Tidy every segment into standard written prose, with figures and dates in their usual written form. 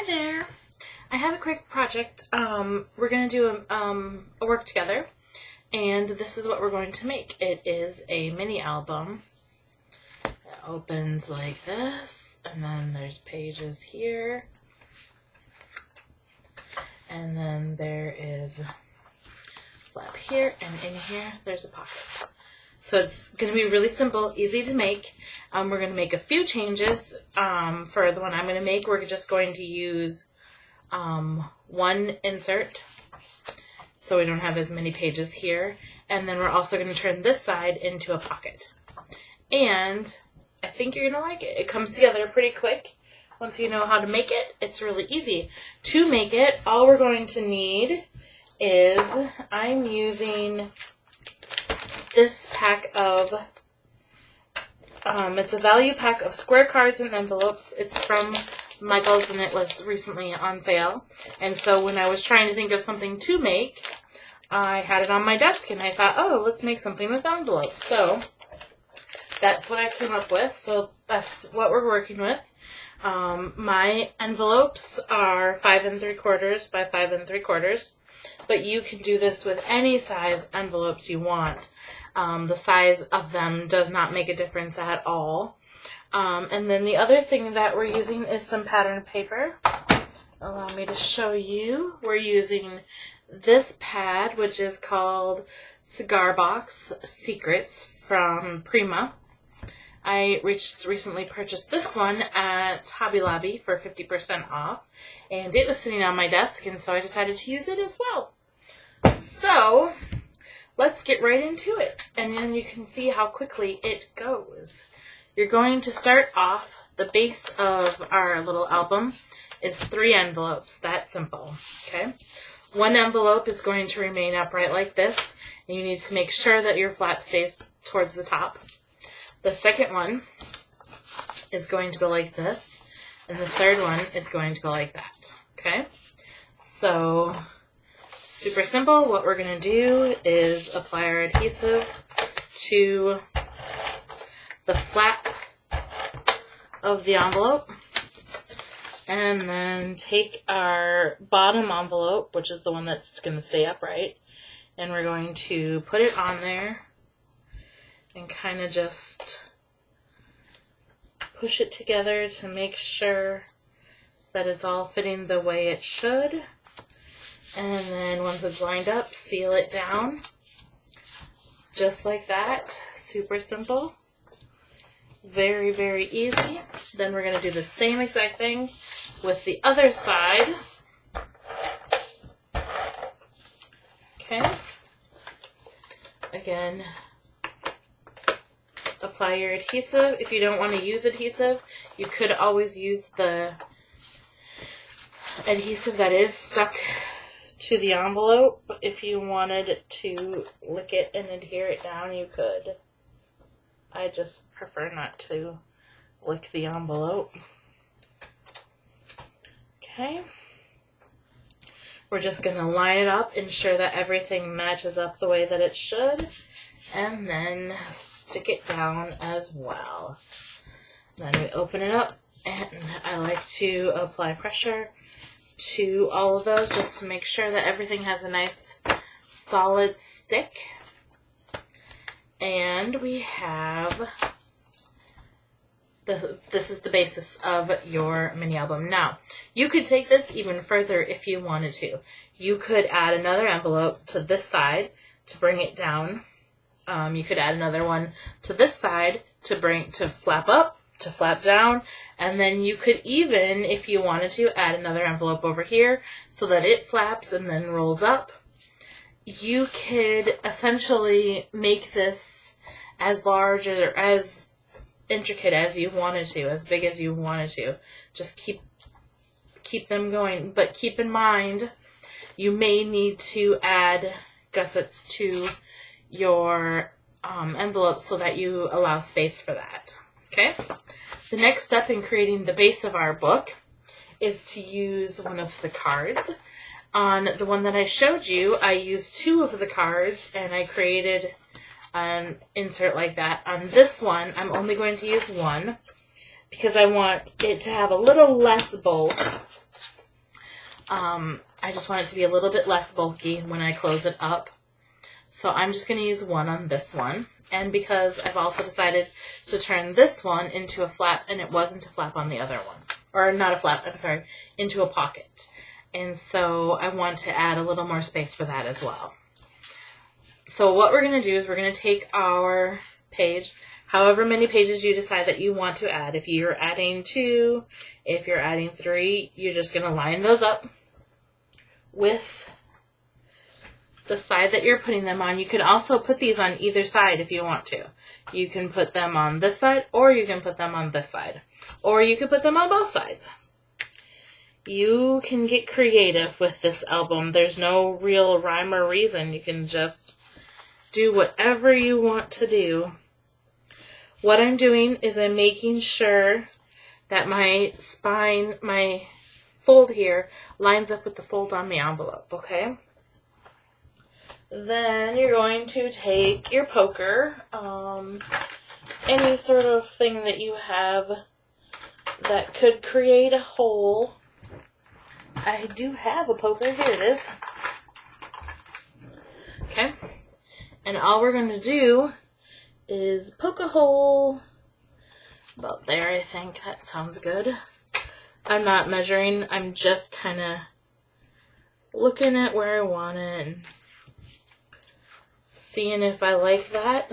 Hi there. I have a quick project. We're going to do a work together, and this is what we're going to make. It is a mini album. It opens like this, and then there's pages here, and then there is a flap here, and in here there's a pocket. So it's going to be really simple, easy to make. We're going to make a few changes. For the one I'm going to make, we're just going to use one insert, so we don't have as many pages here. And then we're also going to turn this side into a pocket. And I think you're going to like it. It comes together pretty quick. Once you know how to make it, it's really easy. To make it, all we're going to need is, I'm using this pack of, it's a value pack of square cards and envelopes. It's from Michael's, and it was recently on sale. And so when I was trying to think of something to make, I had it on my desk, and I thought, oh, let's make something with envelopes. So that's what I came up with. So that's what we're working with. My envelopes are 5 3/4 by 5 3/4, but you can do this with any size envelopes you want. The size of them does not make a difference at all. And then the other thing that we're using is some pattern paper. Allow me to show you. We're using this pad, which is called Cigar Box Secrets from Prima. I recently purchased this one at Hobby Lobby for 50% off, and it was sitting on my desk, and so I decided to use it as well. So let's get right into it, and then you can see how quickly it goes. You're going to start off, the base of our little album is 3 envelopes. That's simple, okay? One envelope is going to remain upright like this, and you need to make sure that your flap stays towards the top. The second one is going to go like this, and the third one is going to go like that, okay? So super simple. What we're going to do is apply our adhesive to the flap of the envelope, and then take our bottom envelope, which is the one that's going to stay upright, and we're going to put it on there and kind of just push it together to make sure that it's all fitting the way it should. And then once it's lined up, seal it down. Just like that. Super simple. Very, very easy. Then we're going to do the same exact thing with the other side. Okay. Again, apply your adhesive. If you don't want to use adhesive, you could always use the adhesive that is stuck to the envelope. If you wanted to lick it and adhere it down, you could. I just prefer not to lick the envelope. Okay. We're just going to line it up, ensure that everything matches up the way that it should, and then stick it down as well. Then we open it up, and I like to apply pressure to all of those just to make sure that everything has a nice solid stick. And we have, this is the basis of your mini album. Now, you could take this even further if you wanted to. You could add another envelope to this side to bring it down. You could add another one to this side to flap up, to flap down, and then you could even, if you wanted to, add another envelope over here so that it flaps and then rolls up. You could essentially make this as large or as intricate as you wanted to, as big as you wanted to. Just keep them going, but keep in mind you may need to add gussets to your envelope so that you allow space for that. Okay? The next step in creating the base of our book is to use one of the cards. On the one that I showed you, I used 2 of the cards, and I created an insert like that. On this one, I'm only going to use 1 because I want it to have a little less bulk I just want it to be a little bit less bulky when I close it up. So I'm just going to use one on this one. And because I've also decided to turn this one into a flap, and it wasn't a flap on the other one. Or not a flap, I'm sorry, into a pocket. And so I want to add a little more space for that as well. So what we're going to do is we're going to take our page, however many pages you decide that you want to add. If you're adding 2, if you're adding 3, you're just going to line those up with the side that you're putting them on. You can also put these on either side if you want to. You can put them on this side, or you can put them on this side. Or you can put them on both sides. You can get creative with this album. There's no real rhyme or reason. You can just do whatever you want to do. What I'm doing is I'm making sure that my spine, my fold here, lines up with the fold on the envelope, okay? Then you're going to take your poker, any sort of thing that you have that could create a hole. I do have a poker. Here it is. Okay. And all we're going to do is poke a hole about there, I think. That sounds good. I'm not measuring. I'm just kind of looking at where I want it and seeing if I like that.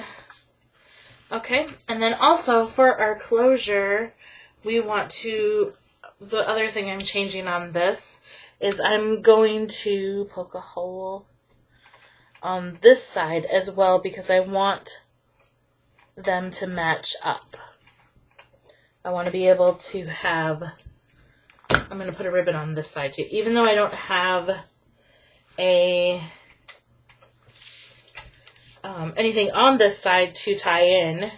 Okay. And then also for our closure, we want to, the other thing I'm changing on this is I'm going to poke a hole on this side as well because I want them to match up. I want to be able to have, I'm going to put a ribbon on this side too. Even though I don't have a anything on this side to tie in,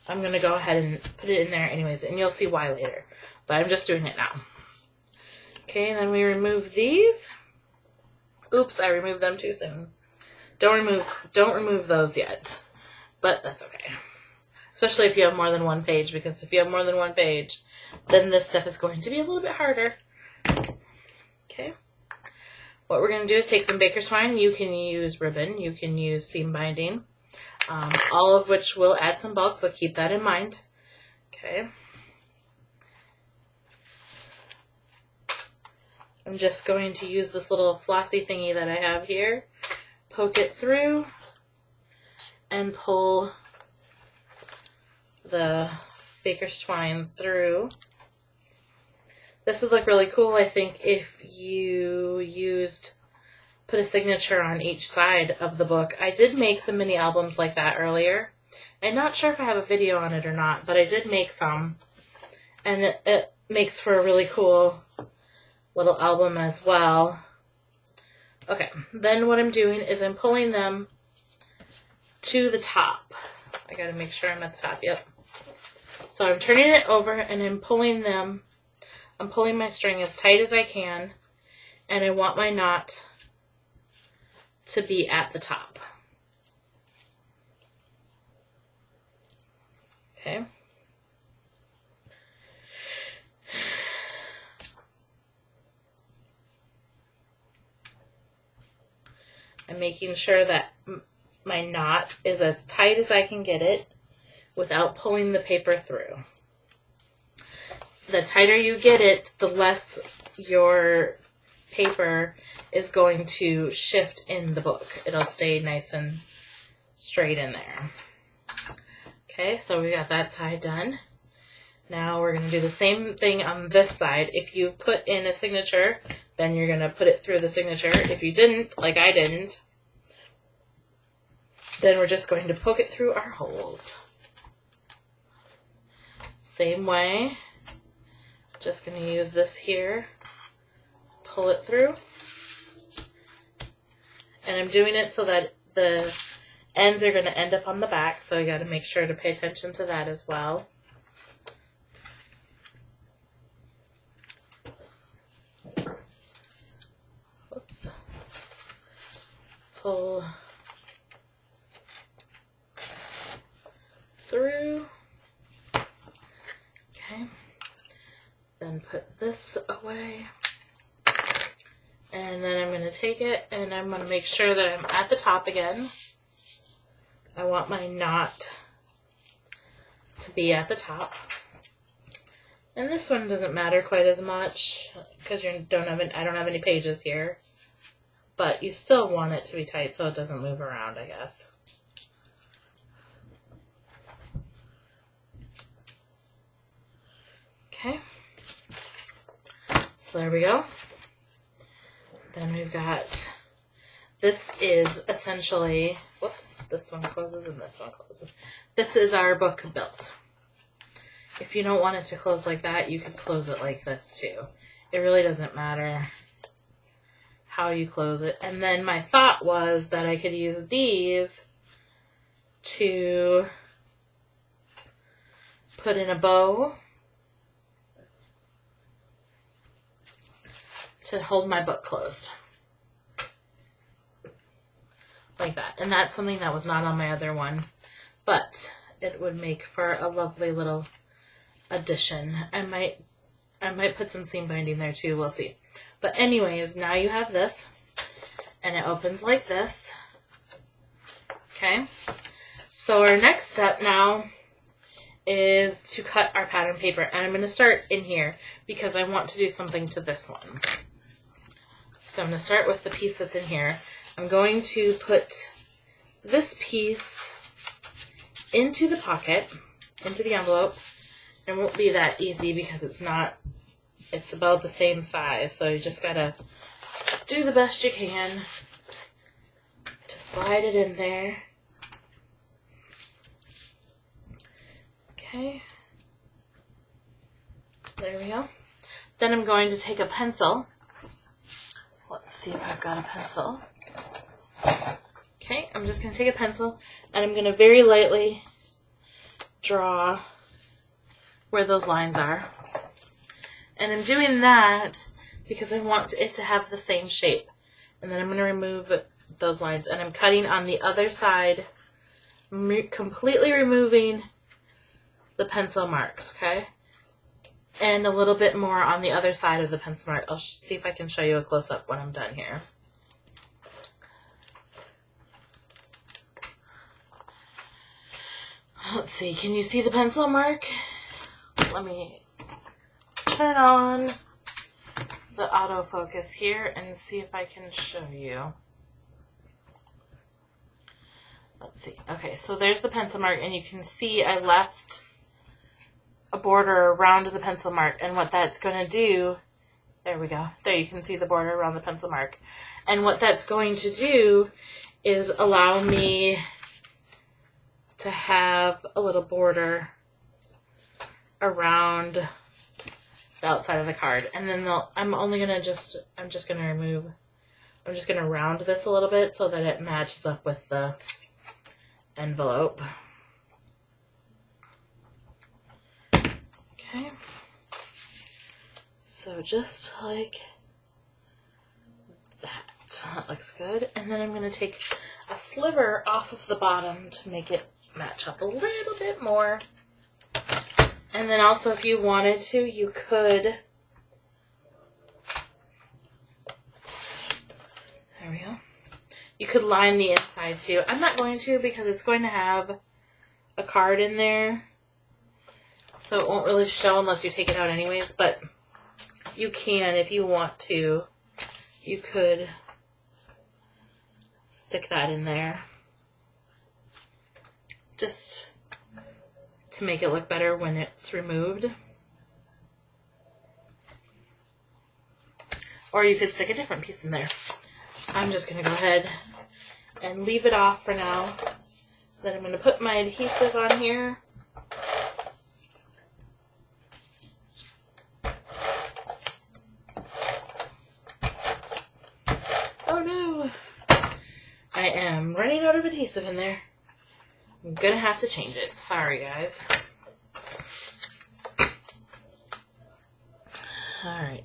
I'm going to go ahead and put it in there anyways, and you'll see why later. But I'm just doing it now. Okay, and then we remove these. Oops, I removed them too soon. Don't remove those yet. But that's okay. Especially if you have more than one page, because if you have more than one page, then this stuff is going to be a little bit harder. Okay. What we're going to do is take some baker's twine. You can use ribbon. You can use seam binding. All of which will add some bulk, so keep that in mind. Okay. I'm just going to use this little flossy thingy that I have here, poke it through, and pull the baker's twine through. This would look really cool, I think, if you put a signature on each side of the book. I did make some mini albums like that earlier. I'm not sure if I have a video on it or not, but I did make some. And it makes for a really cool little album as well. Okay, then what I'm doing is I'm pulling them to the top. I gotta make sure I'm at the top, yep. So I'm turning it over and I'm pulling them. I'm pulling my string as tight as I can, and I want my knot to be at the top. Okay. I'm making sure that my knot is as tight as I can get it without pulling the paper through. The tighter you get it, the less your paper is going to shift in the book. It'll stay nice and straight in there. Okay, so we got that side done. Now we're going to do the same thing on this side. If you put in a signature, then you're going to put it through the signature. If you didn't, like I didn't, then we're just going to poke it through our holes. Same way. Just going to use this here, pull it through, and I'm doing it so that the ends are going to end up on the back, so you got to make sure to pay attention to that as well. Oops. Pull through. Okay. Then put this away. And then I'm going to take it and I'm going to make sure that I'm at the top again. I want my knot to be at the top. And this one doesn't matter quite as much because I don't have any pages here. But you still want it to be tight so it doesn't move around, I guess. Okay. So there we go. Then we've got, this is essentially, whoops, this one closes and this one closes. This is our book built. If you don't want it to close like that, you could close it like this too. It really doesn't matter how you close it. And then my thought was that I could use these to put in a bow to hold my book closed. Like that. And that's something that was not on my other one. But it would make for a lovely little addition. I might put some seam binding there too. We'll see. But anyways, now you have this. And it opens like this. Okay. So our next step now is to cut our pattern paper. And I'm going to start in here because I want to do something to this one. So I'm going to start with the piece that's in here. I'm going to put this piece into the pocket, into the envelope. It won't be that easy because it's about the same size. So you just got to do the best you can to slide it in there. Okay. There we go. Then I'm going to take a pencil. Let's see if I've got a pencil. Okay, I'm just going to take a pencil and I'm going to very lightly draw where those lines are. And I'm doing that because I want it to have the same shape. And then I'm going to remove those lines. And I'm cutting on the other side, completely removing the pencil marks, okay? And a little bit more on the other side of the pencil mark. I'll see if I can show you a close-up when I'm done here. Let's see, can you see the pencil mark? Let me turn on the autofocus here and see if I can show you. Let's see. Okay, so there's the pencil mark, and you can see I left a border around the pencil mark, and what that's going to do, there we go, there you can see the border around the pencil mark, and what that's going to do is allow me to have a little border around the outside of the card, and then I'm just going to round this a little bit so that it matches up with the envelope. Okay, so just like that. That looks good. And then I'm going to take a sliver off of the bottom to make it match up a little bit more. And then also, if you wanted to, you could, there we go, you could line the inside too. I'm not going to because it's going to have a card in there. So it won't really show unless you take it out anyways, but you can, if you want to, you could stick that in there. Just to make it look better when it's removed. Or you could stick a different piece in there. I'm just going to go ahead and leave it off for now. Then I'm going to put my adhesive on here. Oh no! I am running out of adhesive in there. I'm gonna have to change it. Sorry, guys. Alright.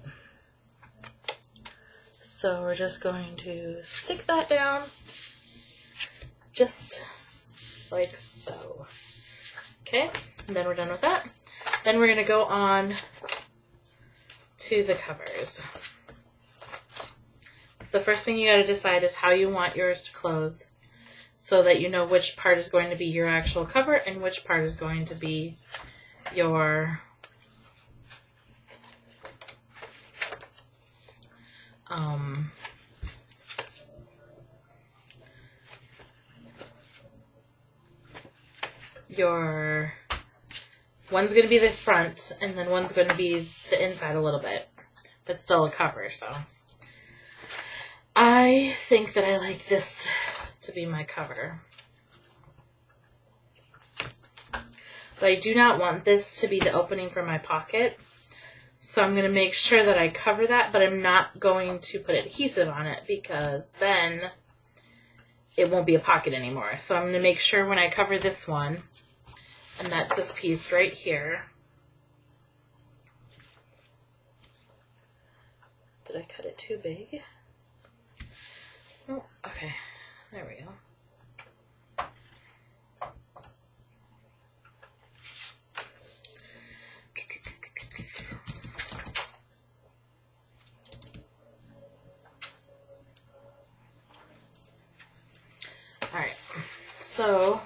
So we're just going to stick that down. Just like so. Okay, and then we're done with that. Then we're gonna go on to the covers. the first thing you got to decide is how you want yours to close so that you know which part is going to be your actual cover and which part is going to be your one's going to be the front and then one's going to be the inside a little bit, but still a cover. So I think that I like this to be my cover. But I do not want this to be the opening for my pocket. So I'm going to make sure that I cover that, but I'm not going to put adhesive on it because then it won't be a pocket anymore. So I'm going to make sure when I cover this one, and that's this piece right here. Did I cut it too big? Oh, okay. There we go. Alright, so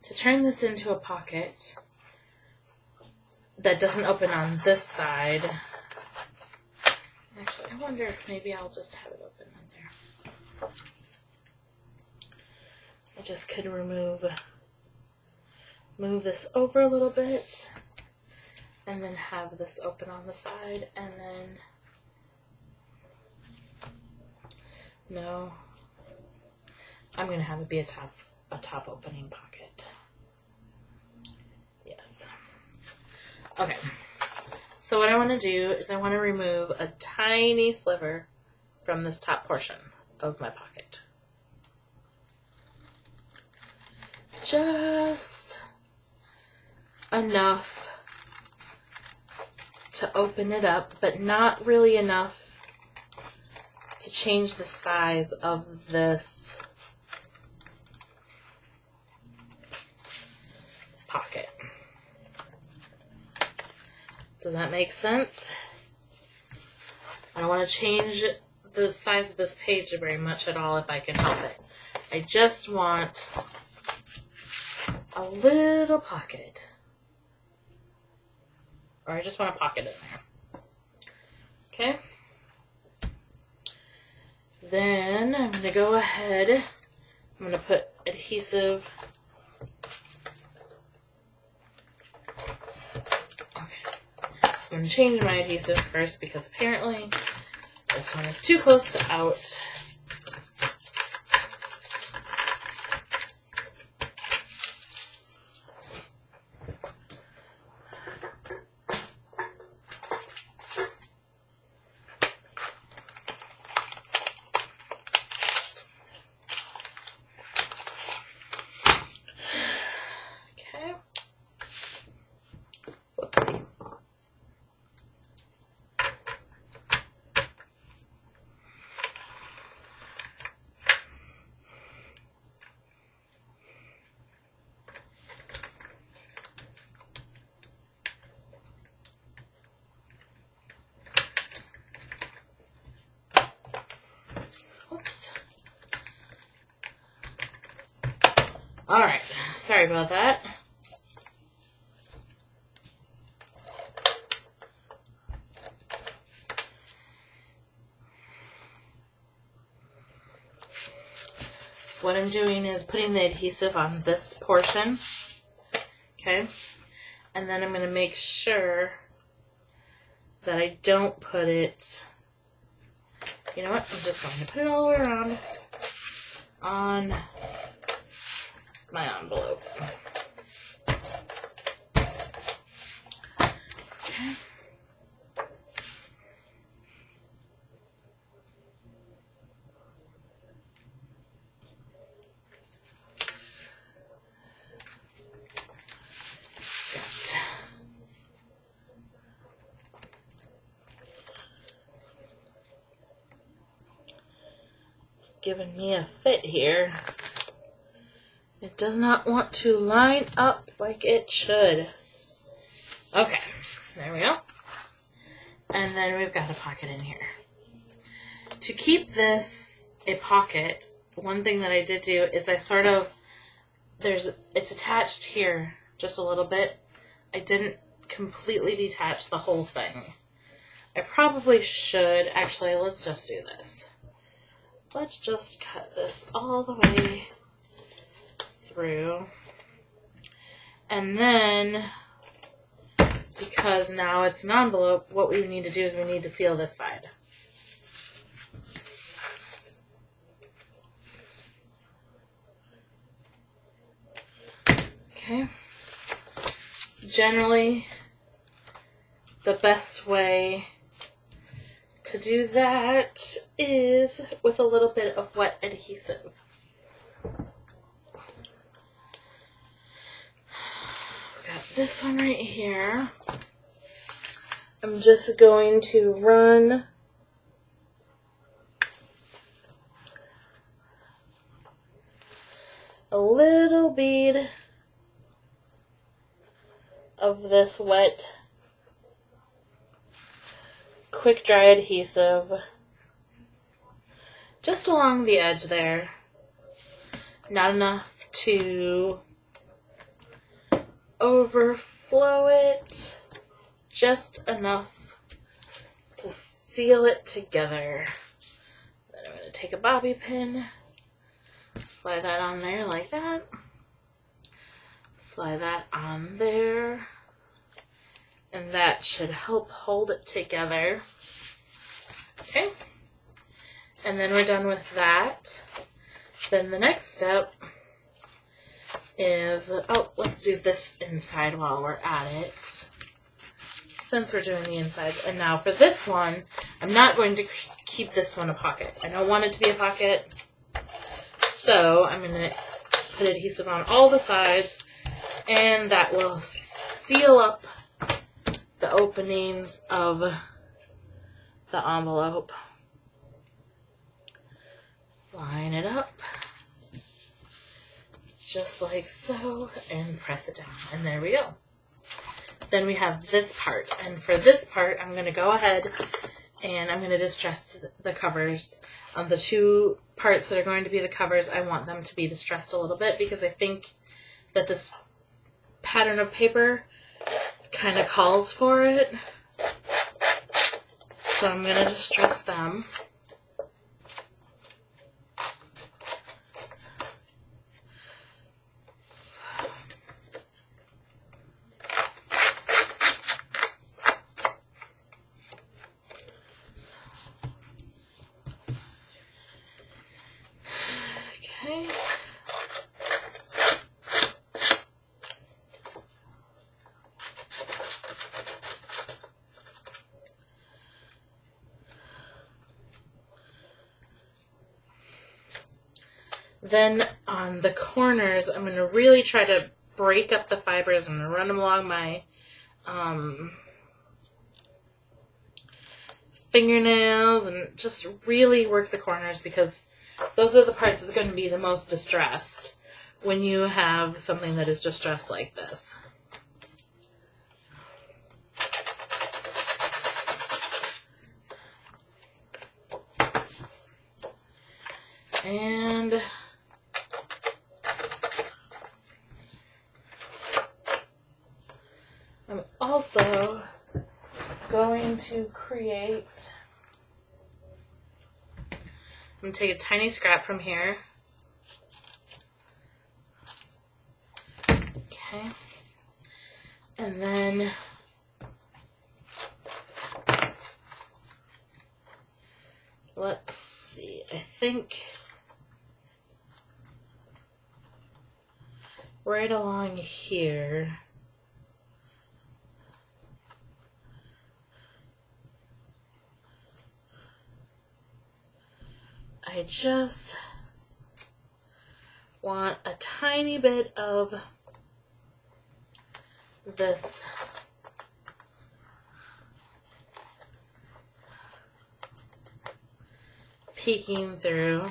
to turn this into a pocket that doesn't open on this side, actually, I wonder if maybe I'll just have it open on there. I just could move this over a little bit and then have this open on the side, and then no, I'm going to have it be a top opening pocket. Yes. Okay. So what I want to do is I want to remove a tiny sliver from this top portion of my pocket. Just enough to open it up, but not really enough to change the size of this pocket. Does that make sense? I don't want to change the size of this page very much at all if I can help it. I just want a little pocket. Or I just want a pocket in there. Okay? Then I'm going to go ahead, I'm going to put adhesive. Okay. I'm going to change my adhesive first because apparently this one is too close to out. Alright, sorry about that. What I'm doing is putting the adhesive on this portion, okay? And then I'm going to make sure that I don't put it, you know what, I'm just going to put it all the way around on my envelope. Okay. It's giving me a fit here. It does not want to line up like it should. Okay, there we go. And then we've got a pocket in here. To keep this a pocket, one thing that I did do is I sort of, it's attached here just a little bit. I didn't completely detach the whole thing. I probably should. Actually, let's just do this. Let's just cut this all the way through. And then, because now it's an envelope, what we need to do is we need to seal this side. Okay. Generally, the best way to do that is with a little bit of wet adhesive. Got this one right here. I'm just going to run a little bead of this wet quick dry adhesive just along the edge there. Not enough to overflow it, just enough to seal it together. Then I'm going to take a bobby pin, slide that on there like that, slide that on there, and that should help hold it together. Okay, and then we're done with that. Then the next step is, let's do this inside while we're at it, since we're doing the inside. And now for this one, I'm not going to keep this one a pocket. I don't want it to be a pocket, so I'm going to put adhesive on all the sides, and that will seal up the openings of the envelope. Line it up just like so and press it down, and there we go. Then we have this part, and for this part I'm going to go ahead and I'm going to distress the covers. The two parts that are going to be the covers, I want them to be distressed a little bit because I think that this pattern of paper kind of calls for it. So I'm going to distress them. Okay. Then on the corners, I'm going to really try to break up the fibers. I'm going to run them along my fingernails and just really work the corners, because those are the parts that's going to be the most distressed when you have something that is distressed like this. And I'm also going to create, I'm going to take a tiny scrap from here. Okay. And then let's see, I think right along here, I just want a tiny bit of this peeking through.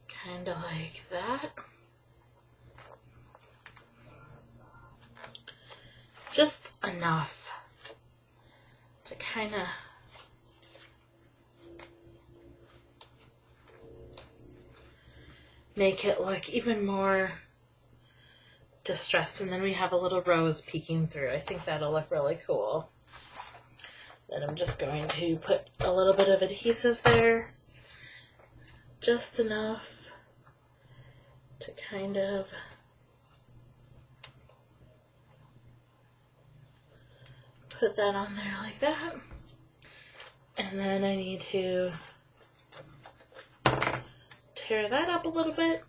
Kind of like that. just enough to kind of make it look even more distressed. And then we have a little rose peeking through. I think that'll look really cool. Then I'm just going to put a little bit of adhesive there, just enough to kind of put that on there like that. And then I need to tear that up a little bit.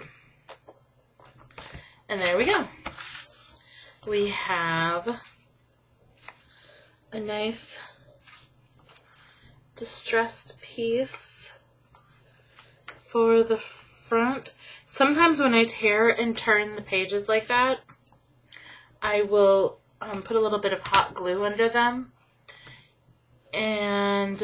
And there we go. We have a nice distressed piece for the front. Sometimes when I tear and turn the pages like that, I will put a little bit of hot glue under them. And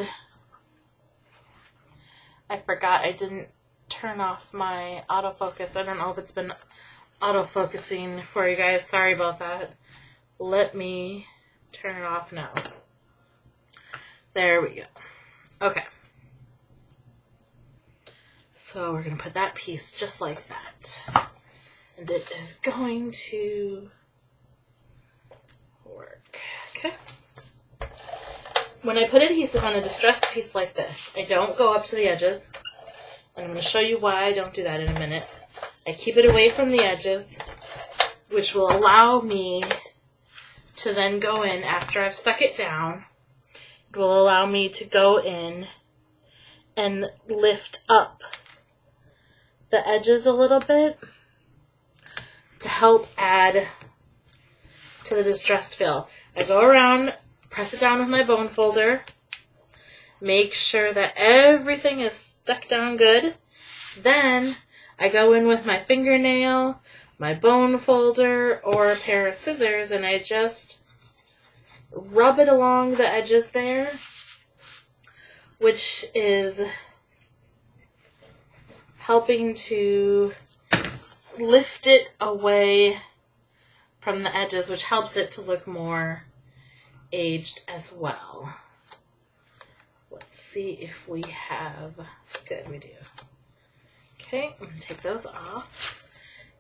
I forgot I didn't turn off my autofocus. I don't know if it's been autofocusing for you guys. Sorry about that. Let me turn it off now. There we go. Okay. So we're going to put that piece just like that. And it is going to work. Okay. When I put adhesive on a distressed piece like this, I don't go up to the edges. And I'm going to show you why I don't do that in a minute. I keep it away from the edges, which will allow me to then go in after I've stuck it down. It will allow me to go in and lift up the edges a little bit to help add to the distressed feel. I go around, press it down with my bone folder, make sure that everything is stuck down good. Then I go in with my fingernail, my bone folder, or a pair of scissors, and I just rub it along the edges there, which is helping to lift it away from the edges, which helps it to look more aged as well. Let's see if we have... Good, we do. Okay, I'm going to take those off.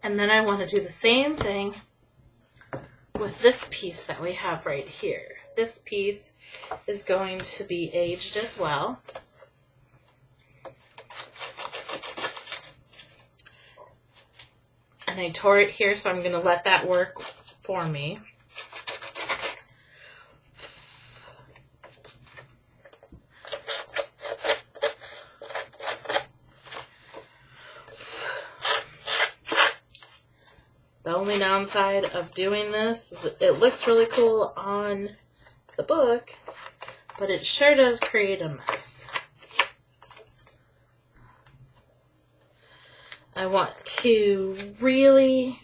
And then I want to do the same thing with this piece that we have right here. This piece is going to be aged as well. And I tore it here, so I'm going to let that work for me. The only downside of doing this is it looks really cool on the book, but it sure does create a mess. I want to really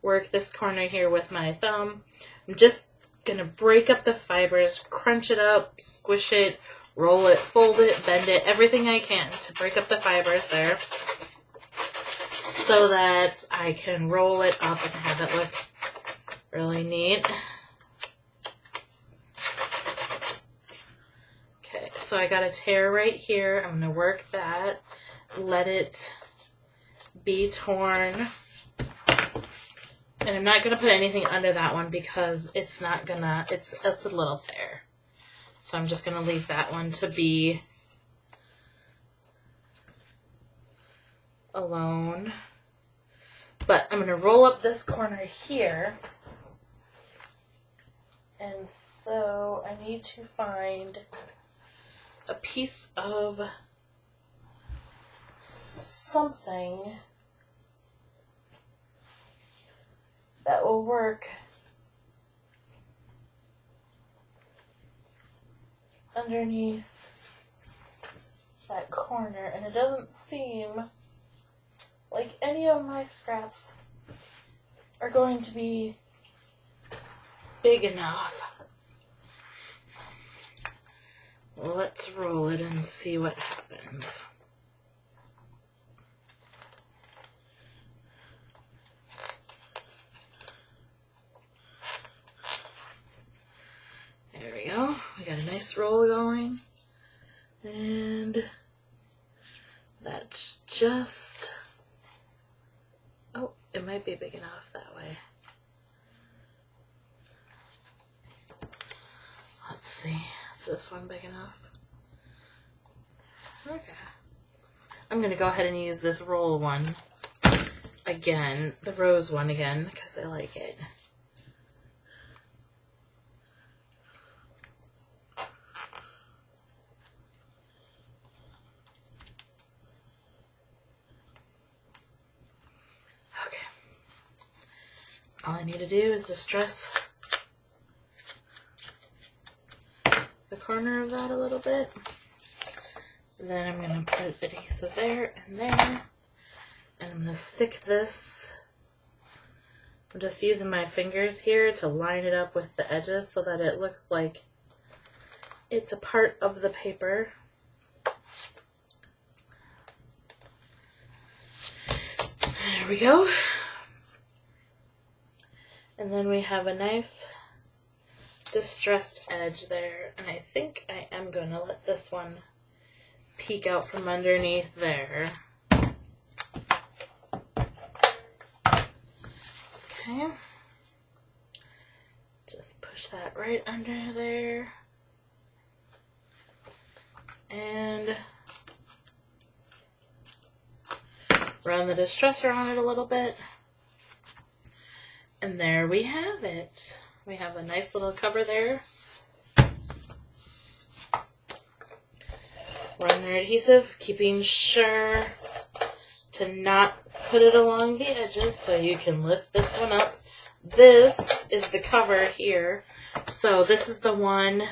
work this corner here with my thumb. I'm just going to break up the fibers, crunch it up, squish it, roll it, fold it, bend it, everything I can to break up the fibers there, so that I can roll it up and have it look really neat. Okay, so I got a tear right here. I'm going to work that, let it be torn. And I'm not going to put anything under that one because it's not going to, it's a little tear. So I'm just going to leave that one to be alone. But I'm going to roll up this corner here. And so I need to find a piece of something that will work underneath that corner. And it doesn't seem like any of my scraps are going to be big enough. Let's roll it and see what happens. nice roll going. And that's just, oh, it might be big enough that way. Let's see, is this one big enough? Okay. I'm going to go ahead and use this roll one again, the rose one again, because I like it. Okay. All I need to do is distress the corner of that a little bit. Then I'm going to put adhesive there and there. And I'm going to stick this. I'm just using my fingers here to line it up with the edges so that it looks like it's a part of the paper. There we go. And then we have a nice distressed edge there. And I think I am going to let this one peek out from underneath there. Okay. Just push that right under there. And run the distresser on it a little bit. And there we have it. We have a nice little cover there. Run your adhesive, keeping sure to not put it along the edges so you can lift this one up. This is the cover here. So this is the one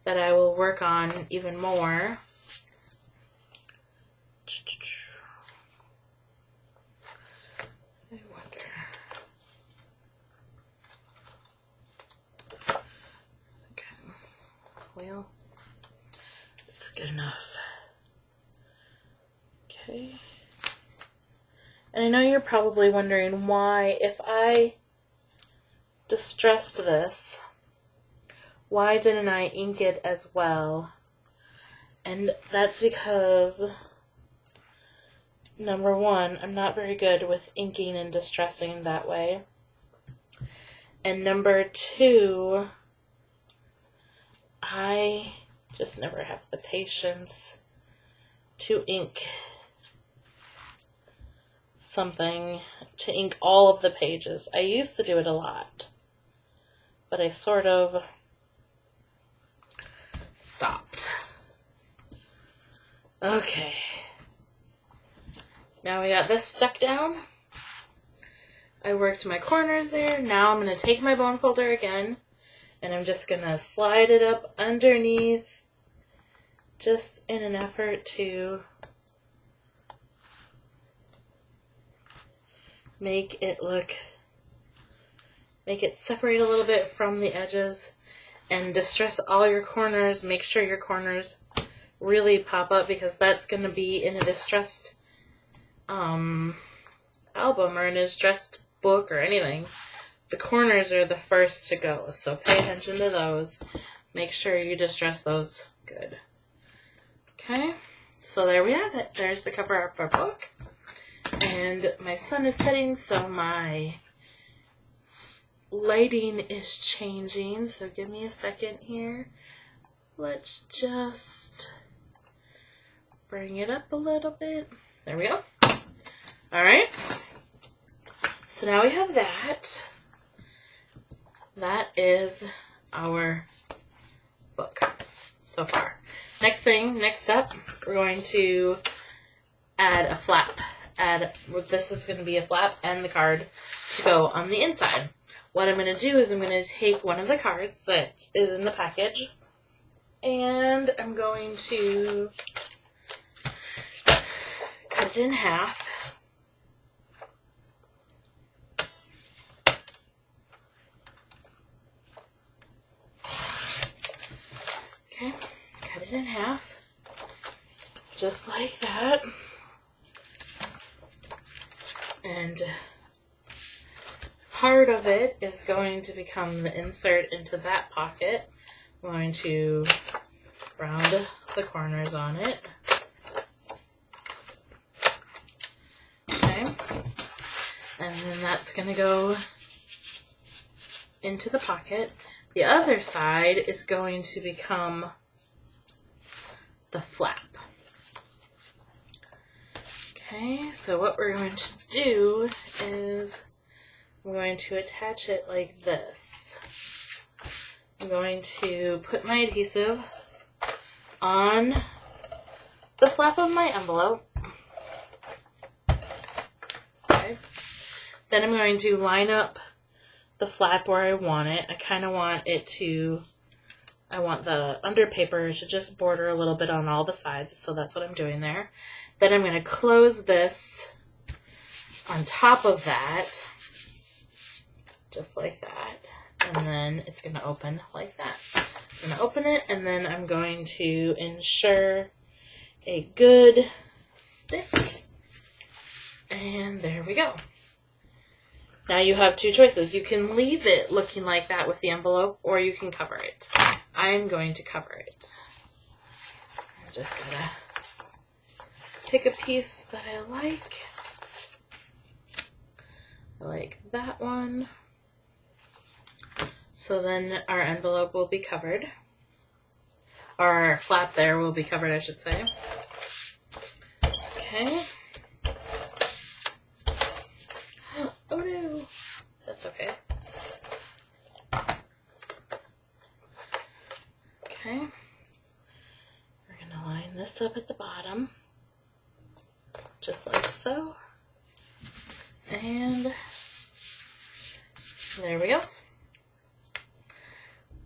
that I will work on even more. I wonder. Okay. Well, it's good enough. Okay. And I know you're probably wondering why, if I distressed this, why didn't I ink it as well? And that's because, number one, I'm not very good with inking and distressing that way. And number two, I just never have the patience to ink something, to ink all of the pages. I used to do it a lot, but I sort of stopped. Okay. Now we got this stuck down. I worked my corners there. Now I'm going to take my bone folder again, and I'm just going to slide it up underneath, just in an effort to make it separate a little bit from the edges, and distress all your corners. Make sure your corners really pop up, because that's going to be in a distressed album or in a distressed book or anything. The corners are the first to go, so pay attention to those. Make sure you distress those good. Okay, so there we have it. There's the cover of our book. And my sun is setting, so my lighting is changing. So give me a second here. Let's just bring it up a little bit. There we go. All right. So now we have that. That is our book so far. Next up, we're going to add a flap. This is going to be a flap and the card to go on the inside. What I'm going to do is I'm going to take one of the cards that is in the package, and I'm going to cut it in half. Okay, cut it in half, just like that. And part of it is going to become the insert into that pocket. I'm going to round the corners on it. Okay. And then that's going to go into the pocket. The other side is going to become the flap. Okay, so what we're going to do is I'm going to attach it like this. I'm going to put my adhesive on the flap of my envelope. Okay. Then I'm going to line up the flap where I want it. I kind of want it to, I want the under paper to just border a little bit on all the sides, so that's what I'm doing there. Then I'm going to close this on top of that, just like that, and then it's going to open like that. I'm going to open it, and then I'm going to ensure a good stick, and there we go. Now you have two choices. You can leave it looking like that with the envelope, or you can cover it. I'm going to cover it. I'm just gonna pick a piece that I like. I like that one. So then our envelope will be covered. Our flap there will be covered, I should say. Okay. Oh no, that's okay. Okay, we're gonna line this up at the bottom, just like so, and there we go.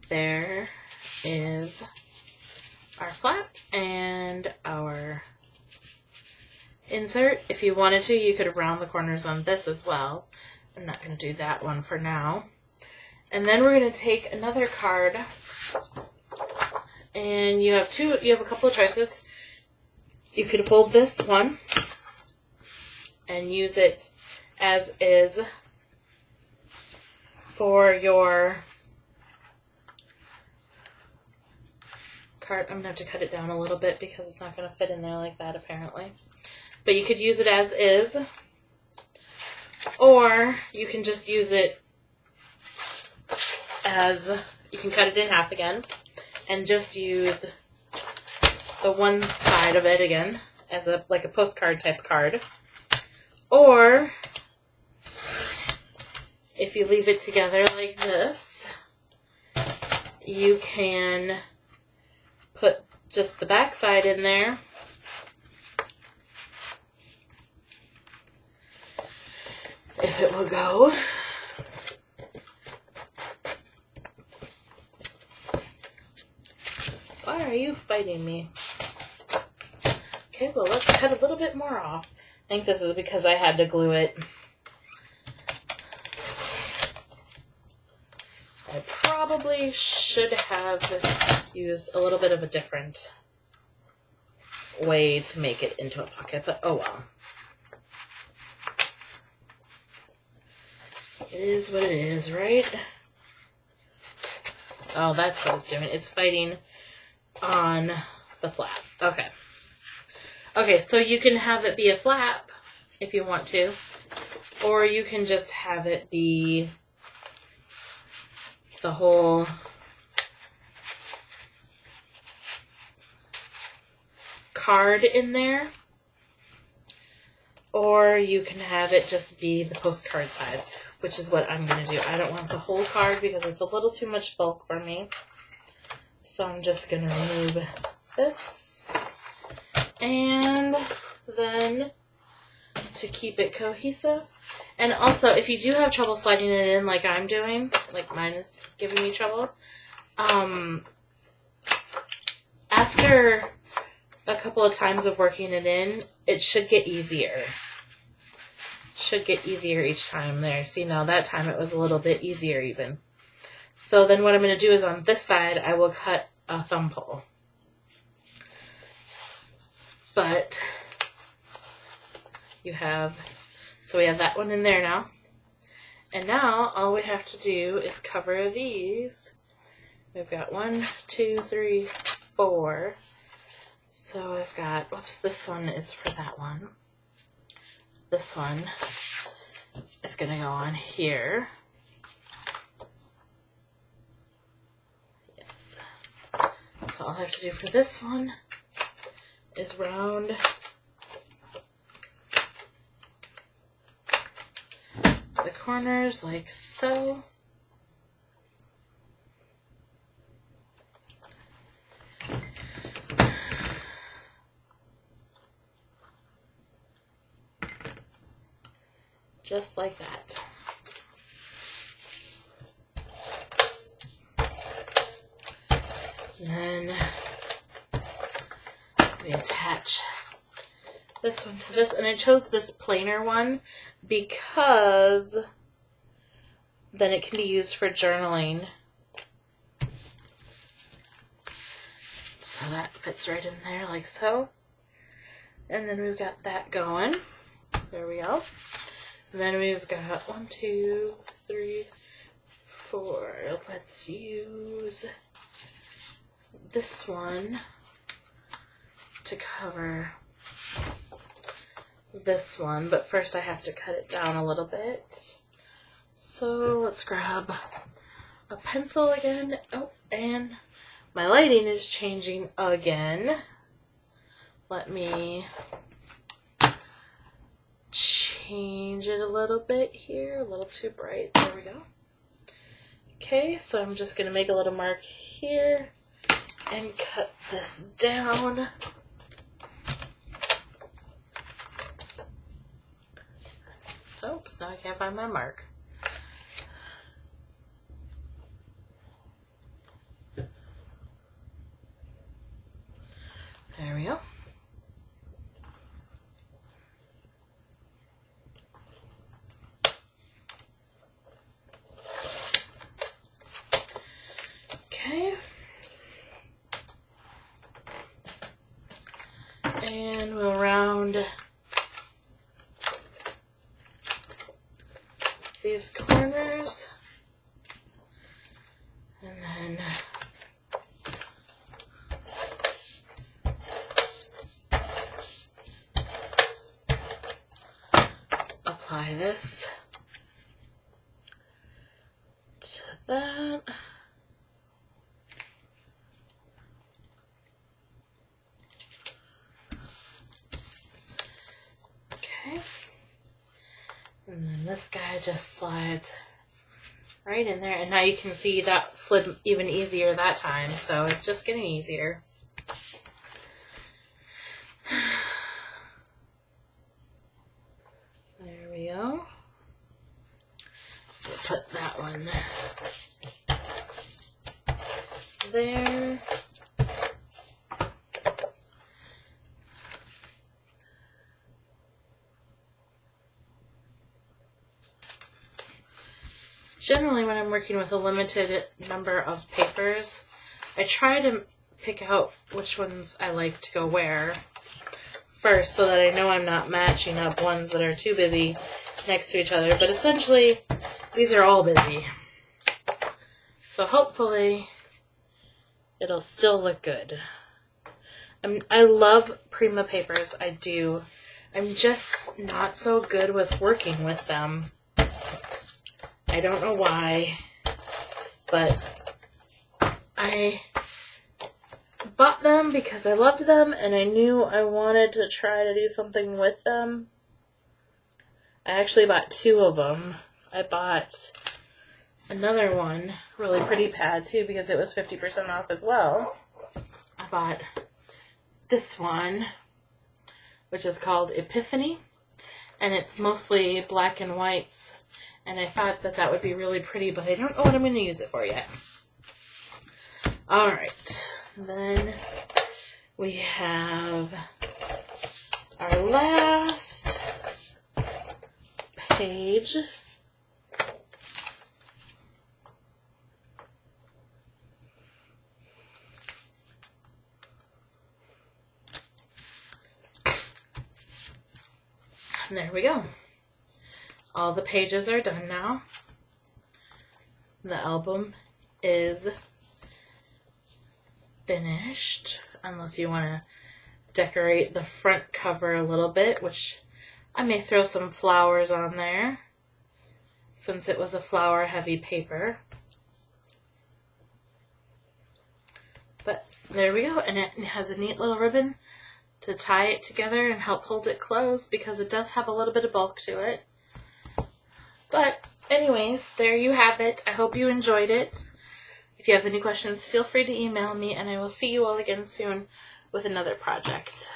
There is our flap and our insert. If you wanted to, you could round the corners on this as well. I'm not going to do that one for now. And then we're going to take another card, and you have a couple of choices. You could fold this one and use it as is for your card. I'm going to have to cut it down a little bit because it's not going to fit in there like that apparently. But you could use it as is, or you can just use it as, you can cut it in half again and just use the one side of it again as like a postcard type card. Or if you leave it together like this, you can put just the back side in there. If it will go. Why are you fighting me? Okay, well, let's cut a little bit more off. I think this is because I had to glue it. I probably should have used a little bit of a different way to make it into a pocket, but oh well. It is what it is, right? Oh, that's what it's doing. It's fighting on the flap. Okay. Okay, so you can have it be a flap if you want to, or you can just have it be the whole card in there, or you can have it just be the postcard size, which is what I'm going to do. I don't want the whole card because it's a little too much bulk for me. So I'm just going to remove this. And then to keep it cohesive. And also, if you do have trouble sliding it in like I'm doing, like mine is giving me trouble, after a couple of times of working it in, it should get easier. Should get easier each time there. See, now that time it was a little bit easier even. So then what I'm going to do is on this side, I will cut a thumb hole. But you have, so we have that one in there now. And now all we have to do is cover these We've got 1, 2, 3, 4. So I've got, whoops, this one is for that one. This one is going to go on here. Yes. So all I have to do for this one is round the corners like so. Just like that. And then we attach this one to this, and I chose this plainer one because then it can be used for journaling. So that fits right in there like so. And then we've got that going. There we go. And then we've got 1, 2, 3, 4. Let's use this one to cover this one. But first I have to cut it down a little bit. So let's grab a pencil again. Oh, and my lighting is changing again. Let me change it a little bit here. A little too bright. There we go. Okay, so I'm just going to make a little mark here and cut this down. Oops, now I can't find my mark. There we go. Okay. And we'll round these corners. And then apply this to that. Okay. And then this guy just slides right in there. And now you can see that slid even easier that time. So it's just getting easier. There we go. We'll put that one there. Generally, when I'm working with a limited number of papers, I try to pick out which ones I like to go where first so that I know I'm not matching up ones that are too busy next to each other. But essentially, these are all busy. So hopefully, it'll still look good. I love Prima papers, I do. I'm just not so good with working with them. I don't know why, but I bought them because I loved them and I knew I wanted to try to do something with them. I actually bought 2 of them. I bought another one, really pretty pad too, because it was 50% off as well. I bought this one, which is called Epiphany, and it's mostly black and whites. And I thought that that would be really pretty, but I don't know what I'm going to use it for yet. Alright, then we have our last page. And there we go. All the pages are done now. The album is finished, unless you want to decorate the front cover a little bit, which I may throw some flowers on there since it was a flower-heavy paper. But there we go, and it has a neat little ribbon to tie it together and help hold it closed because it does have a little bit of bulk to it. But anyways, there you have it. I hope you enjoyed it. If you have any questions, feel free to email me, and I will see you all again soon with another project.